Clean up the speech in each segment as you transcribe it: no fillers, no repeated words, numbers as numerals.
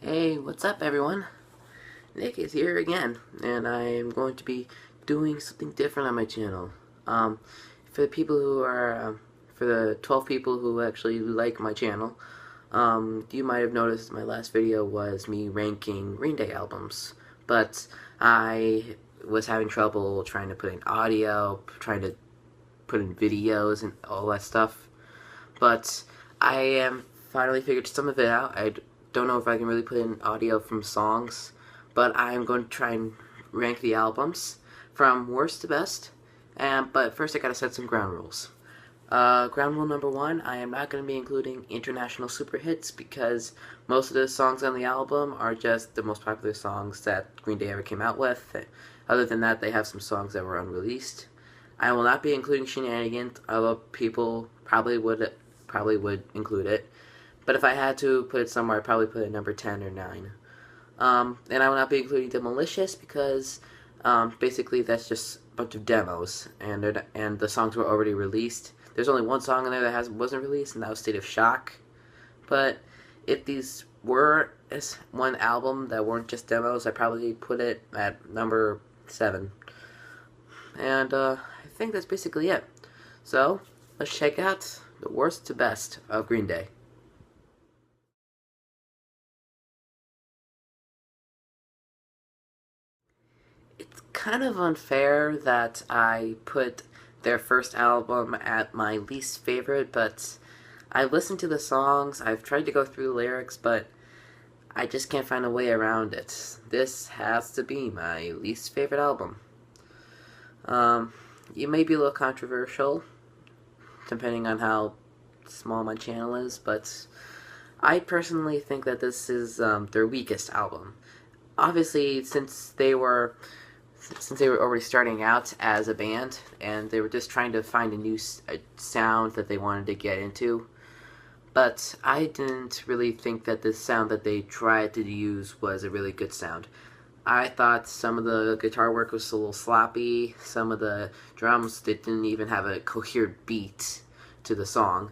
Hey, what's up everyone? Nick is here again, and I am going to be doing something different on my channel. For the people who are, for the 12 people who actually like my channel, you might have noticed my last video was me ranking Green Day albums, but I was having trouble trying to put in audio, trying to put in videos and all that stuff, but I am finally figured some of it out. I don't know if I can really put in audio from songs, but I'm going to try and rank the albums from worst to best. But first I gotta set some ground rules. Ground rule number one, I am not going to be including international super hits because most of the songs on the album are just the most popular songs that Green Day ever came out with. Other than that, they have some songs that were unreleased. I will not be including Shenanigans, although people probably would include it. But if I had to put it somewhere, I'd probably put it number 10 or 9. And I will not be including The Malicious because basically that's just a bunch of demos, and the songs were already released. There's only one song in there that wasn't released, and that was State of Shock. But if these were one album that weren't just demos, I'd probably put it at number 7. And I think that's basically it. So, let's check out the worst to best of Green Day. It's kind of unfair that I put their first album at my least favorite, but I've listened to the songs, I've tried to go through the lyrics, but I just can't find a way around it. This has to be my least favorite album. It may be a little controversial, depending on how small my channel is, but I personally think that this is their weakest album. Obviously, since they were already starting out as a band, and they were just trying to find a new sound that they wanted to get into. But I didn't really think that the sound that they tried to use was a really good sound. I thought some of the guitar work was a little sloppy, some of the drums didn't even have a coherent beat to the song.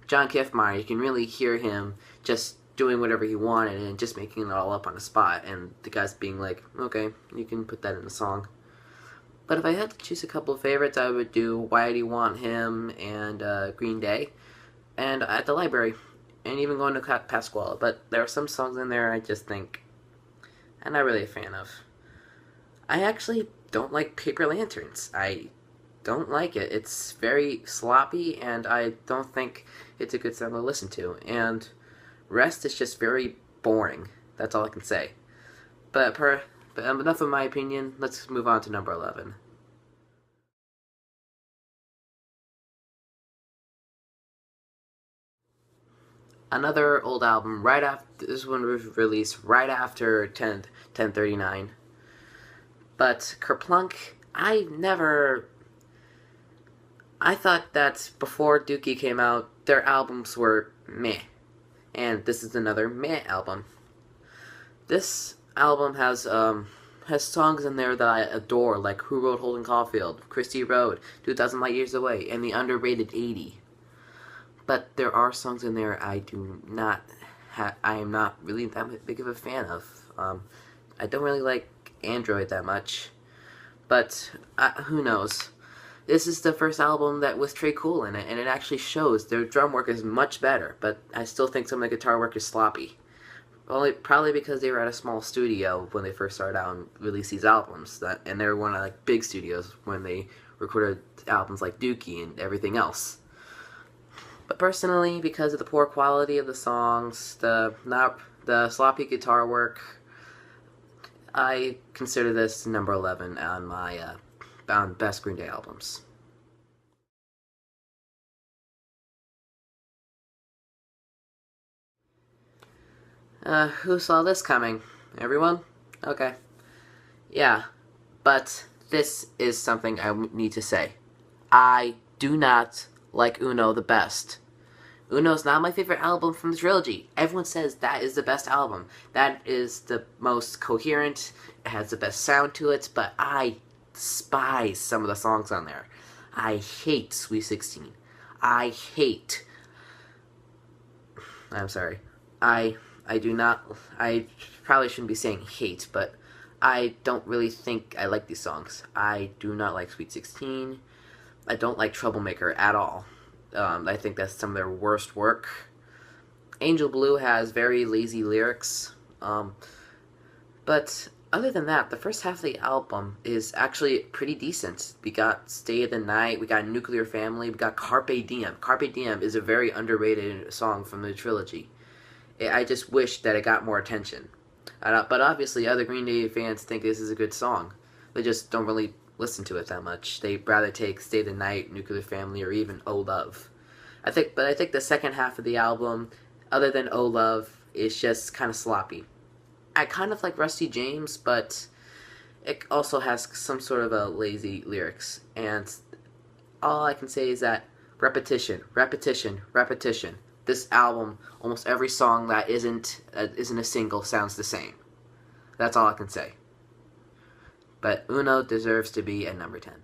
John Kiffmeyer, you can really hear him just doing whatever he wanted and just making it all up on the spot, and the guys being like, okay, you can put that in the song. But if I had to choose a couple of favorites, I would do Why Do You Want Him and Green Day, and At the Library, and even going to Pasquale. But there are some songs in there I just think I'm not really a fan of. I actually don't like Paper Lanterns. I don't like it. It's very sloppy, and I don't think it's a good song to listen to. And Rest is just very boring. That's all I can say. But enough of my opinion. Let's move on to number 11. Another old album. This one was released right after 1039. But Kerplunk, I thought that before Dookie came out, their albums were meh. And this is another meh album. This album has songs in there that I adore, like Who Wrote Holden Caulfield, Christy Road, 2,000 Light Years Away, and the underrated 80. But there are songs in there I am not really that big of a fan of. I don't really like Android that much, but who knows. This is the first album that with Trey Cool in it, and it actually shows. Their drum work is much better, but I still think some of the guitar work is sloppy. Probably because they were at a small studio when they first started out and released these albums, and they were one of like big studios when they recorded albums like Dookie and everything else. But personally, because of the poor quality of the songs, the sloppy guitar work, I consider this number 11 on my best Green Day albums. Who saw this coming? Everyone? Okay. Yeah, but this is something I need to say. I do not like Uno the best. Uno's not my favorite album from the trilogy. Everyone says that is the best album. That is the most coherent, it has the best sound to it, but I despise some of the songs on there. I hate Sweet 16. I I do not. I probably shouldn't be saying hate, but I don't really think I like these songs. I do not like Sweet 16. I don't like Troublemaker at all. I think that's some of their worst work. Angel Blue has very lazy lyrics. But other than that, the first half of the album is actually pretty decent. We got Stay of the Night, we got Nuclear Family, we got Carpe Diem. Carpe Diem is a very underrated song from the trilogy. I just wish that it got more attention. But obviously, other Green Day fans think this is a good song. They just don't really listen to it that much. They'd rather take Stay the Night, Nuclear Family, or even Oh Love. I think the second half of the album, other than Oh Love, is just kind of sloppy. I kind of like Rusty James, but it also has some sort of a lazy lyrics. And all I can say is that repetition, repetition, repetition. This album, almost every song that isn't a single sounds the same. That's all I can say. But Uno deserves to be at number 10.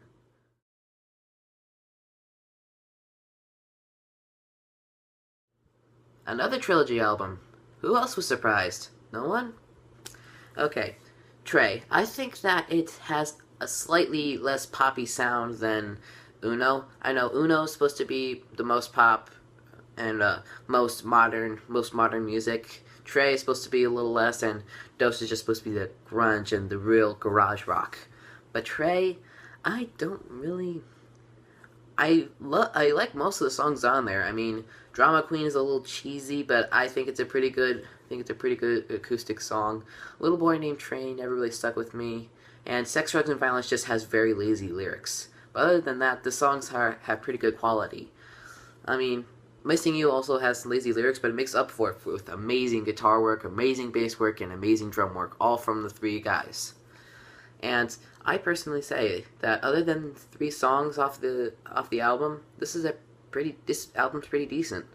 Another trilogy album. Who else was surprised? No one? Okay. Trey. I think that it has a slightly less poppy sound than Uno. I know Uno is supposed to be the most pop and most modern music. Trey is supposed to be a little less, and Dos is just supposed to be the grunge and the real garage rock. But Trey, I don't really. I like most of the songs on there. I mean, Drama Queen is a little cheesy, but I think it's a pretty good. I think it's a pretty good acoustic song. Little Boy Named Train never really stuck with me, and Sex, Drugs, and Violence just has very lazy lyrics. But other than that, the songs have pretty good quality. I mean, Missing You also has some lazy lyrics, but it makes up for it with amazing guitar work, amazing bass work, and amazing drum work, all from the three guys. And I personally say that other than 3 songs off the album, this album's pretty decent.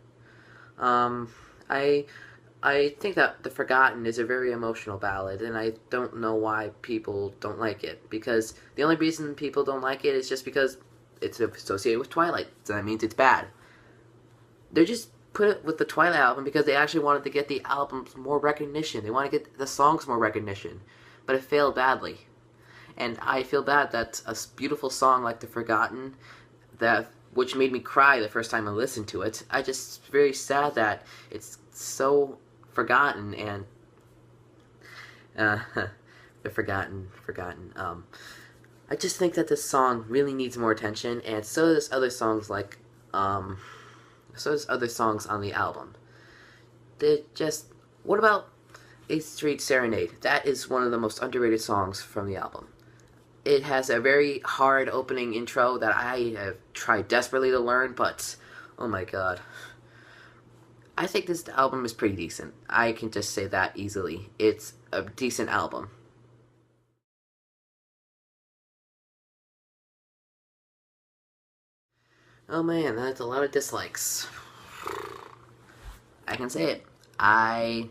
I think that The Forgotten is a very emotional ballad, and I don't know why people don't like it. Because the only reason people don't like it is just because it's associated with Twilight, so that means it's bad. They just put it with the Twilight album because they actually wanted to get the albums more recognition. They want to get the songs more recognition. But it failed badly. And I feel bad that a beautiful song like The Forgotten, which made me cry the first time I listened to it, I just very sad that it's so forgotten and the forgotten. I just think that this song really needs more attention, and so does other songs on the album. What about 8th Street Serenade? That is one of the most underrated songs from the album. It has a very hard opening intro that I have tried desperately to learn, but oh my god. I think this album is pretty decent. I can just say that easily. It's a decent album. Oh man, that's a lot of dislikes. I can say it. I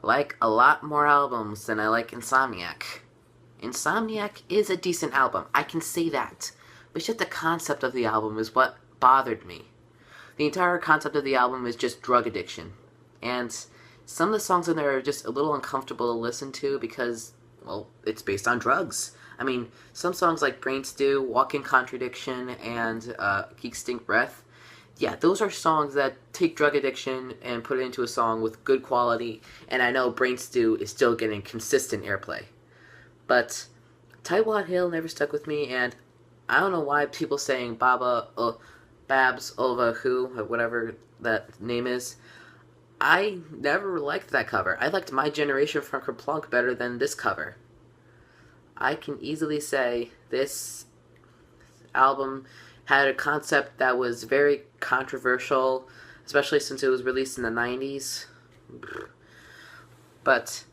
like a lot more albums than I like Insomniac. Insomniac is a decent album. I can say that. But just the concept of the album is what bothered me. The entire concept of the album is just drug addiction. And some of the songs in there are just a little uncomfortable to listen to because, well, it's based on drugs. I mean, some songs like Brain Stew, Walk in Contradiction, and Geek Stink Breath, yeah, those are songs that take drug addiction and put it into a song with good quality, and I know Brain Stew is still getting consistent airplay. But Tightwad Hill never stuck with me, and I don't know why people saying Babs Ova Who, whatever that name is. I never liked that cover. I liked My Generation from Kerplunk better than this cover. I can easily say this album had a concept that was very controversial, especially since it was released in the 90s. But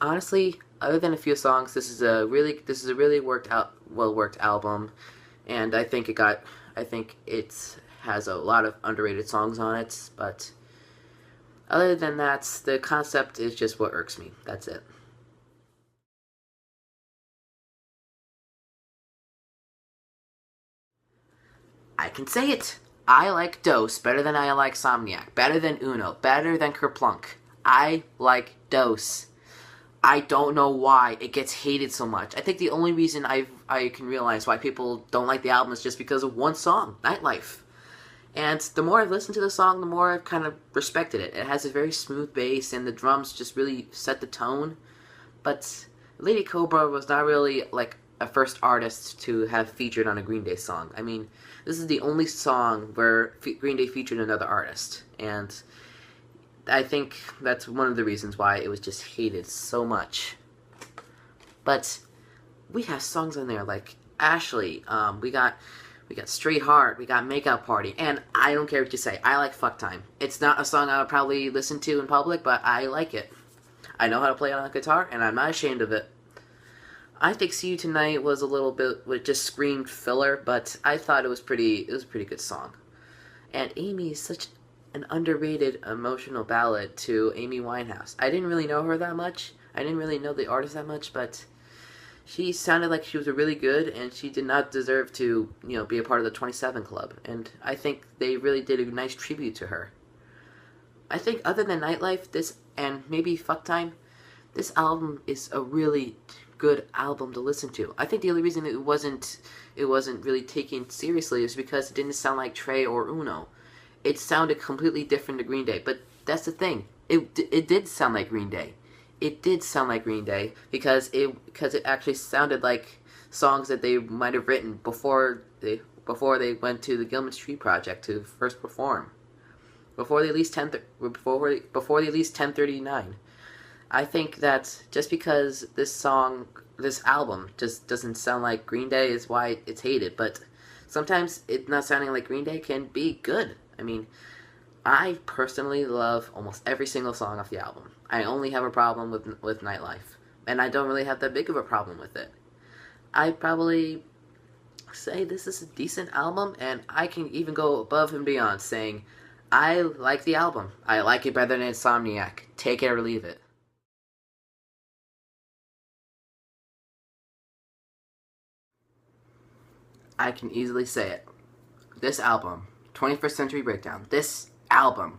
honestly, other than a few songs, this is a really well worked album, and I think it has a lot of underrated songs on it. But other than that, the concept is just what irks me. That's it. I can say it. I like Dose better than I like Somniac, better than Uno, better than Kerplunk. I like Dose. I don't know why it gets hated so much. I think the only reason I can realize why people don't like the album is just because of one song, Nightlife. And the more I've listened to the song, the more I've kind of respected it. It has a very smooth bass, and the drums just really set the tone. But Lady Cobra was not really like a first artist to have featured on a Green Day song. I mean, this is the only song where Green Day featured another artist, and I think that's one of the reasons why it was just hated so much. But we have songs on there like Ashley. We got Straight Heart. We got Makeout Party. And I don't care what you say. I like Fuck Time. It's not a song I would probably listen to in public, but I like it. I know how to play it on the guitar, and I'm not ashamed of it. I think See You Tonight was a little bit, it just screamed filler, but I thought it was a pretty good song. And Amy is such an underrated emotional ballad to Amy Winehouse. I didn't really know her that much. I didn't really know the artist that much, but she sounded like she was really good, and she did not deserve to, be a part of the 27 Club. And I think they really did a nice tribute to her. I think other than Nightlife, this, and maybe Fuck Time, this album is a really good album to listen to. I think the only reason it wasn't really taken seriously is because it didn't sound like Trey or Uno. It sounded completely different to Green Day, but that's the thing. It did sound like Green Day. It did sound like Green Day because it actually sounded like songs that they might have written before they went to the Gilman Street Project to first perform. Before they released 1039. I think that just because this album just doesn't sound like Green Day is why it's hated, but sometimes it not sounding like Green Day can be good. I mean, I personally love almost every single song off the album. I only have a problem with Nightlife, and I don't really have that big of a problem with it. I'd probably say this is a decent album, and I can even go above and beyond saying I like the album. I like it better than Insomniac. Take it or leave it. I can easily say it. This album, 21st Century Breakdown, this album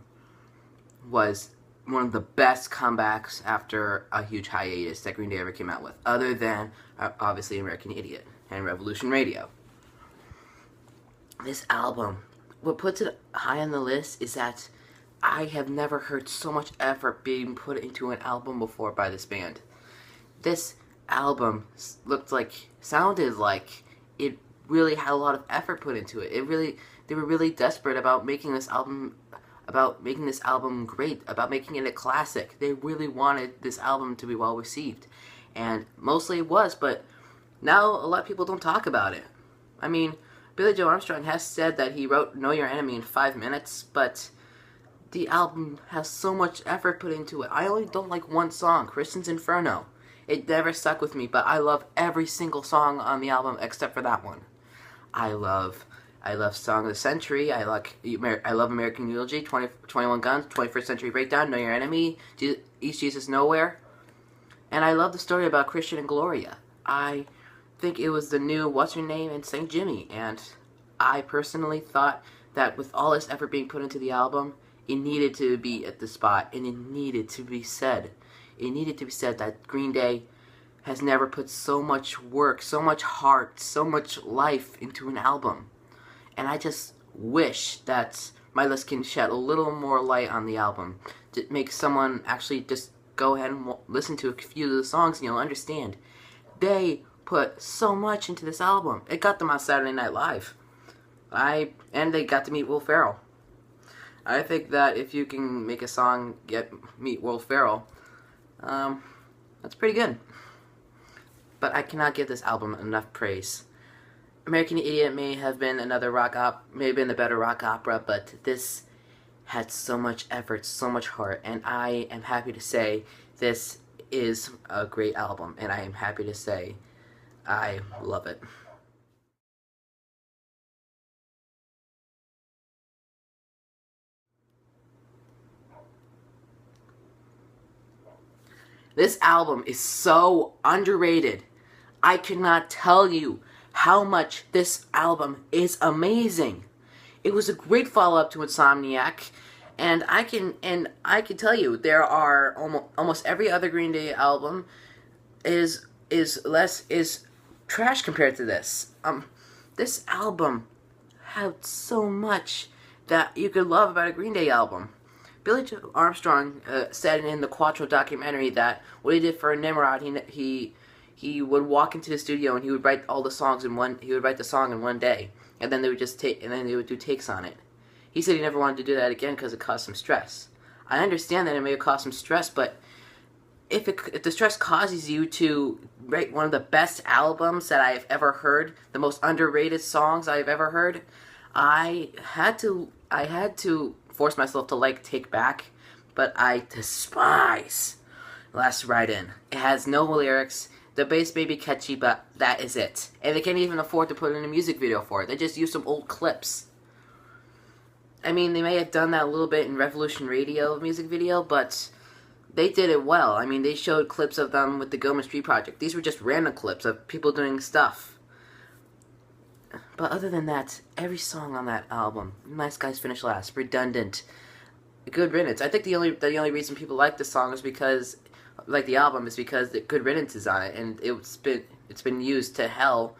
was one of the best comebacks after a huge hiatus that Green Day ever came out with, other than, obviously, American Idiot and Revolution Radio. This album, what puts it high on the list is that I have never heard so much effort being put into an album before by this band. This album sounded like it really had a lot of effort put into it. They were really desperate about making this album great, about making it a classic. They really wanted this album to be well received, and mostly it was, but now a lot of people don't talk about it. I mean, Billy Joe Armstrong has said that he wrote Know Your Enemy in 5 minutes, but the album has so much effort put into it. I only don't like one song, Christian's Inferno. It never stuck with me, but I love every single song on the album except for that one. I love Song of the Century. I love American Eulogy, 21 Guns, 21st Century Breakdown, Know Your Enemy, East Jesus Nowhere. And I love the story about Christian and Gloria. I think it was the new What's Your Name and St. Jimmy. And I personally thought that with all this effort being put into the album, it needed to be at the spot, and it needed to be said. It needed to be said that Green Day has never put so much work, so much heart, so much life into an album. And I just wish that my list can shed a little more light on the album to make someone actually just go ahead and listen to a few of the songs and you'll understand. They put so much into this album. It got them on Saturday Night Live. And they got to meet Will Ferrell. I think that if you can make a song meet Will Ferrell, that's pretty good. But I cannot give this album enough praise. American Idiot may have been the better rock opera, but this had so much effort, so much heart, and I am happy to say this is a great album, and I am happy to say I love it. This album is so underrated. I cannot tell you how much this album is amazing. It was a great follow-up to Insomniac, And I can tell you there are almost every other Green Day album is trash compared to this. This album had so much that you could love about a Green Day album. Billy Joe Armstrong said in the Quattro documentary that what he did for Nimrod, he would walk into the studio and he would write all the songs in one. He would write the song in one day, and then they would just take and then they would do takes on it. He said he never wanted to do that again because it caused him stress. I understand that it may have caused him stress, but if the stress causes you to write one of the best albums that I've ever heard, the most underrated songs I've ever heard, I had to force myself to like Take Back, but I despise Last Ride In. It has no lyrics. The bass may be catchy, but that is it. And they can't even afford to put in a music video for it. They just use some old clips. I mean, they may have done that a little bit in Revolution Radio music video, but they did it well. I mean, they showed clips of them with the Gilman Street Project. These were just random clips of people doing stuff. But other than that, every song on that album, Nice Guys Finish Last, Redundant, Good Riddance. I think the only reason people like this song is because, like the album, is because the Good Riddance is on it, and it's been used to hell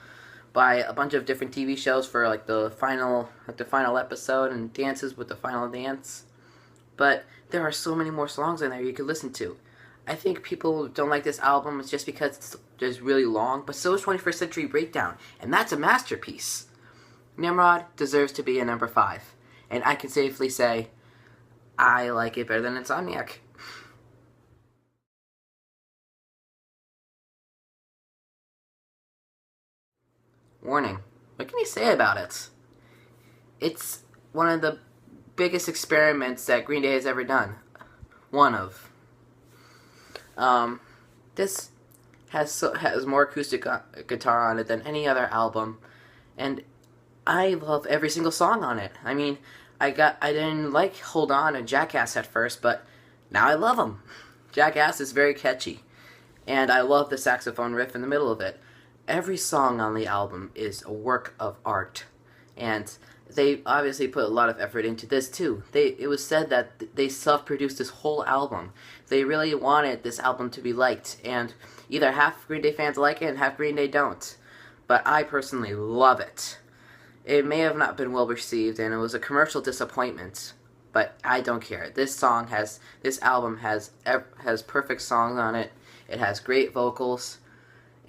by a bunch of different TV shows for the final episode and dances with the final dance. But there are so many more songs in there you could listen to. I think people don't like this album just because it's just really long, but so is 21st Century Breakdown, and that's a masterpiece. Nimrod deserves to be a number 5, and I can safely say I like it better than Insomniac. Warning. What can you say about it? It's one of the biggest experiments that Green Day has ever done. One of. This has more acoustic guitar on it than any other album, and I love every single song on it. I mean, I didn't like Hold On and Jackass at first, but now I love them. Jackass is very catchy, and I love the saxophone riff in the middle of it. Every song on the album is a work of art, and they obviously put a lot of effort into this too. It was said that they self-produced this whole album. They really wanted this album to be liked, and either half Green Day fans like it and half Green Day don't. But I personally love it. It may have not been well received, and it was a commercial disappointment, but I don't care. This album has perfect songs on it. It has great vocals.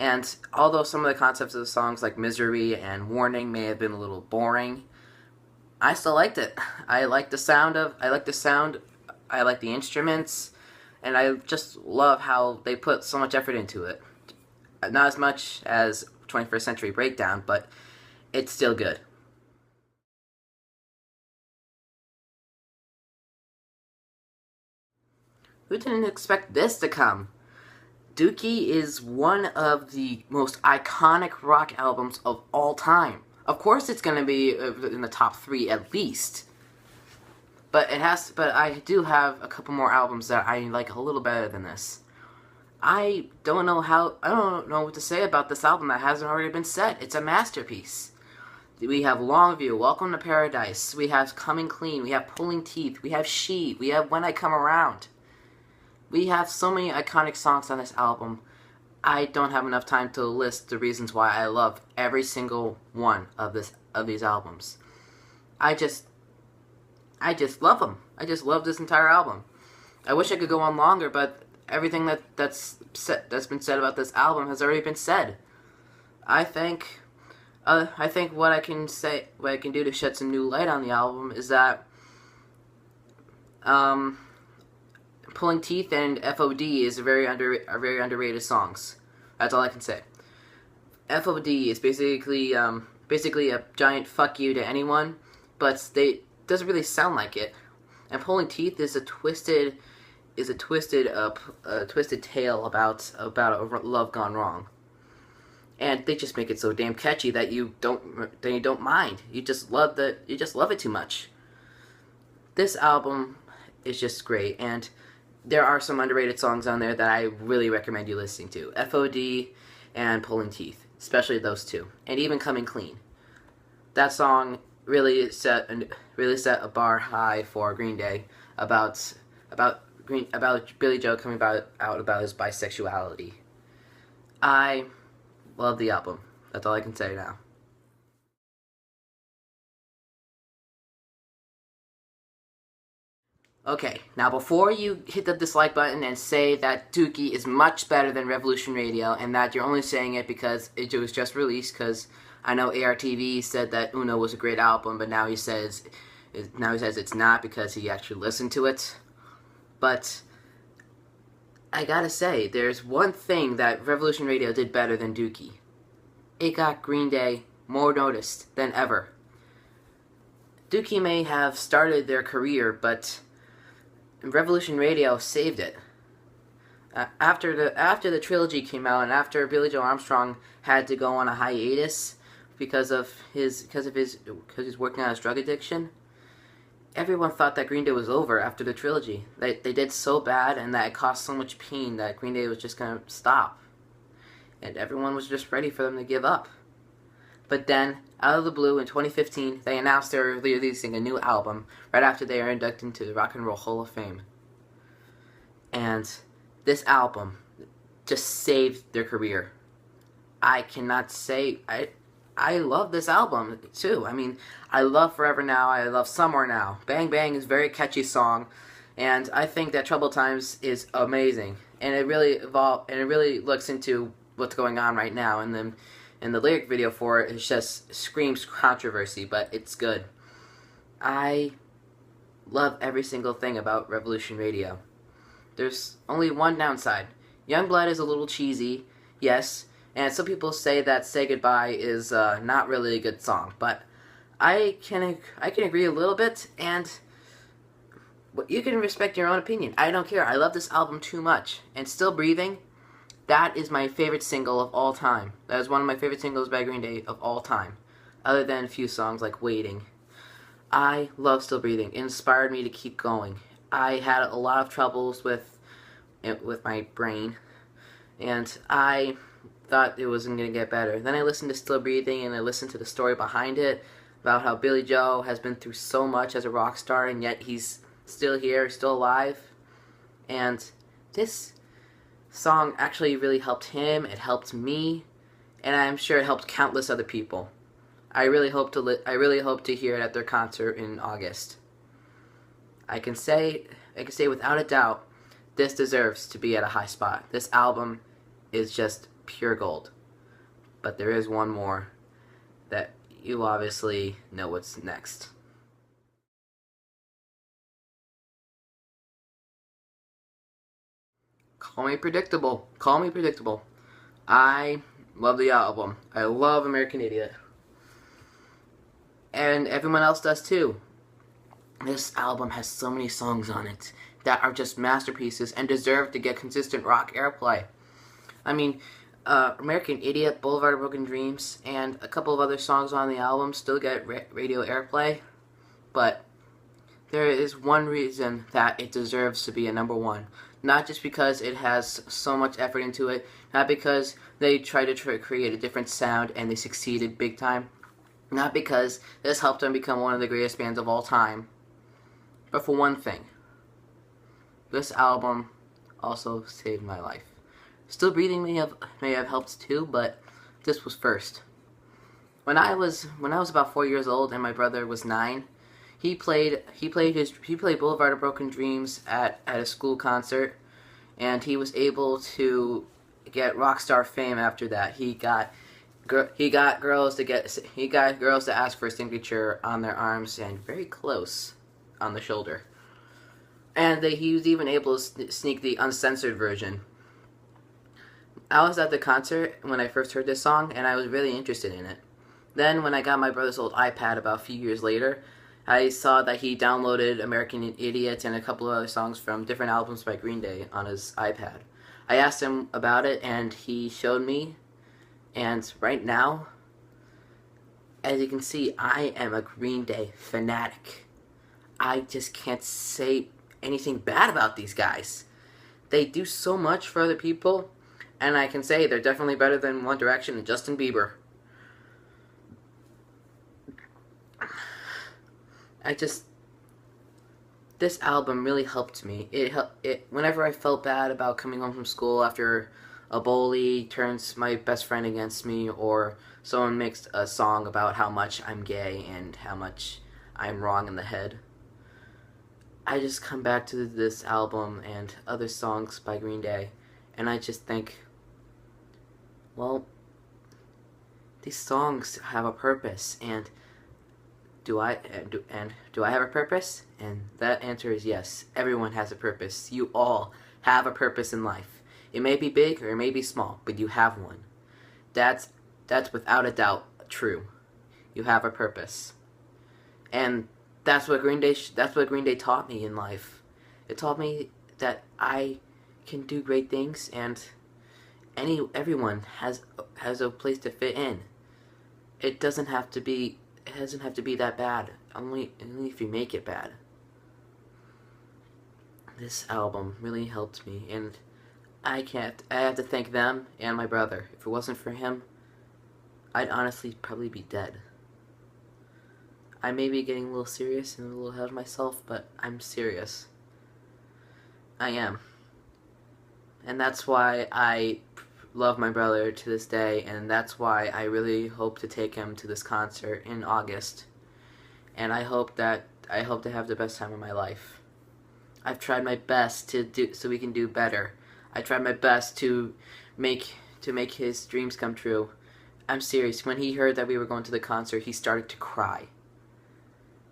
And although some of the concepts of the songs like Misery and Warning may have been a little boring, I still liked it. I like the sound, I like the instruments, and I just love how they put so much effort into it. Not as much as 21st Century Breakdown, but it's still good. Who didn't expect this to come? Dookie is one of the most iconic rock albums of all time. Of course it's going to be in the top 3 at least. But I do have a couple more albums that I like a little better than this. I don't know what to say about this album that hasn't already been said. It's a masterpiece. We have Longview, Welcome to Paradise, we have Coming Clean, we have Pulling Teeth, we have She, we have When I Come Around. We have so many iconic songs on this album. I don't have enough time to list the reasons why I love every single one of these albums. I just love them. I just love this entire album. I wish I could go on longer, but everything that's been said about this album has already been said. I think what I can do to shed some new light on the album is that Pulling Teeth and FOD is are very underrated songs. That's all I can say. FOD is basically a giant fuck you to anyone, but they doesn't really sound like it. And Pulling Teeth is a twisted tale about a love gone wrong. And they just make it so damn catchy that you don't mind. You just love it too much. This album is just great, and there are some underrated songs on there that I really recommend you listening to. FOD and Pulling Teeth, especially those two. And even Coming Clean. That song really set a bar high for Green Day about about Billy Joe coming out about his bisexuality. I love the album. That's all I can say now. Okay, now before you hit the dislike button and say that Dookie is much better than Revolution Radio and that you're only saying it because it was just released, because I know ARTV said that Uno was a great album, but now he says it's not because he actually listened to it. But I gotta say, there's one thing that Revolution Radio did better than Dookie. It got Green Day more noticed than ever. Dookie may have started their career, but Revolution Radio saved it. After the trilogy came out, and after Billy Joe Armstrong had to go on a hiatus because he's working on his drug addiction, everyone thought that Green Day was over after the trilogy. They did so bad, and that it caused so much pain that Green Day was just gonna stop, and everyone was just ready for them to give up. But then, out of the blue, in 2015, they announced they were releasing a new album right after they were inducted into the Rock and Roll Hall of Fame. And this album just saved their career. I cannot say... I love this album, too. I mean, I love Forever Now, I love Somewhere Now. Bang Bang is a very catchy song, and I think that Troubled Times is amazing. And it really looks into what's going on right now, and then... And the lyric video for it just screams controversy, but it's good. I love every single thing about Revolution Radio. There's only one downside. Youngblood is a little cheesy, yes, and some people say that Say Goodbye is not really a good song, but I can agree a little bit, and you can respect your own opinion. I don't care. I love this album too much. And Still Breathing, that is my favorite single of all time. That is one of my favorite singles by Green Day of all time. Other than a few songs like Waiting. I love Still Breathing. It inspired me to keep going. I had a lot of troubles with my brain. And I thought it wasn't going to get better. Then I listened to Still Breathing, and I listened to the story behind it. About how Billy Joe has been through so much as a rock star, and yet he's still here, still alive. And this song actually really helped him, it helped me, and I'm sure it helped countless other people. I really hope to hear it at their concert in August. I can say without a doubt, this deserves to be at a high spot. This album is just pure gold. But there is one more that you obviously know what's next. Call me predictable. Call me predictable. I love the album. I love American Idiot. And everyone else does too. This album has so many songs on it that are just masterpieces and deserve to get consistent rock airplay. I mean, American Idiot, Boulevard of Broken Dreams, and a couple of other songs on the album still get radio airplay. But there is one reason that it deserves to be a number one. Not just because it has so much effort into it, not because they tried to create a different sound and they succeeded big time, not because this helped them become one of the greatest bands of all time, but for one thing. This album also saved my life. Still Breathing may have helped too, but this was first. When I was about 4 years old and my brother was 9, He played Boulevard of Broken Dreams at a school concert, and he was able to get rock star fame after that. He got girls to ask for a signature on their arms and very close on the shoulder. And he was even able to sneak the uncensored version. I was at the concert when I first heard this song, and I was really interested in it. Then, when I got my brother's old iPad about a few years later, I saw that he downloaded American Idiot and a couple of other songs from different albums by Green Day on his iPad. I asked him about it, and he showed me, and right now, as you can see, I am a Green Day fanatic. I just can't say anything bad about these guys. They do so much for other people, and I can say they're definitely better than One Direction and Justin Bieber. I just this album really helped me. It whenever I felt bad about coming home from school after a bully turns my best friend against me, or someone makes a song about how much I'm gay and how much I'm wrong in the head, I just come back to this album and other songs by Green Day, and I just think, well, these songs have a purpose, and do I have a purpose? And that answer is yes. Everyone has a purpose. You all have a purpose in life. It may be big or it may be small, but you have one. That's without a doubt true. You have a purpose, and that's what Green Day taught me in life. It taught me that I can do great things, and everyone has a place to fit in. It doesn't have to be that bad. Only if you make it bad. This album really helped me, and I have to thank them and my brother. If it wasn't for him, I'd honestly probably be dead. I may be getting a little serious and a little ahead of myself, but I'm serious. I am. And that's why I love my brother to this day, and that's why I really hope to take him to this concert in August. And I hope to have the best time of my life. I've tried my best to do so we can do better. I tried my best to make his dreams come true. I'm serious. When he heard that we were going to the concert, he started to cry.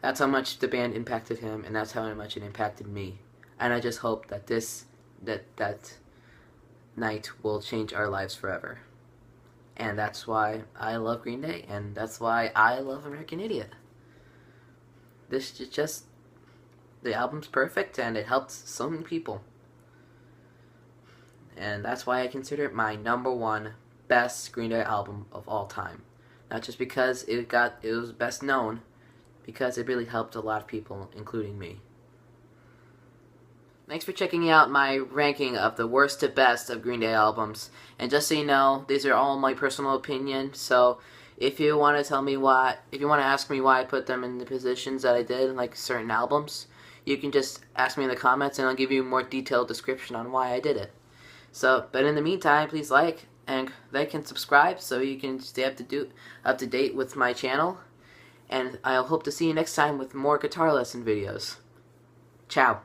That's how much the band impacted him, and that's how much it impacted me. And I just hope that that night will change our lives forever. And that's why I love Green Day, and that's why I love American Idiot. This is just, the album's perfect, and it helped so many people. And that's why I consider it my #1 best Green Day album of all time. Not just because it was best known, because it really helped a lot of people, including me. Thanks for checking out my ranking of the worst to best of Green Day albums. And just so you know, these are all my personal opinion, so if you want to ask me why I put them in the positions that I did in like certain albums, you can just ask me in the comments and I'll give you a more detailed description on why I did it. So, but in the meantime, please like and subscribe so you can stay up to date with my channel. And I'll hope to see you next time with more guitar lesson videos. Ciao.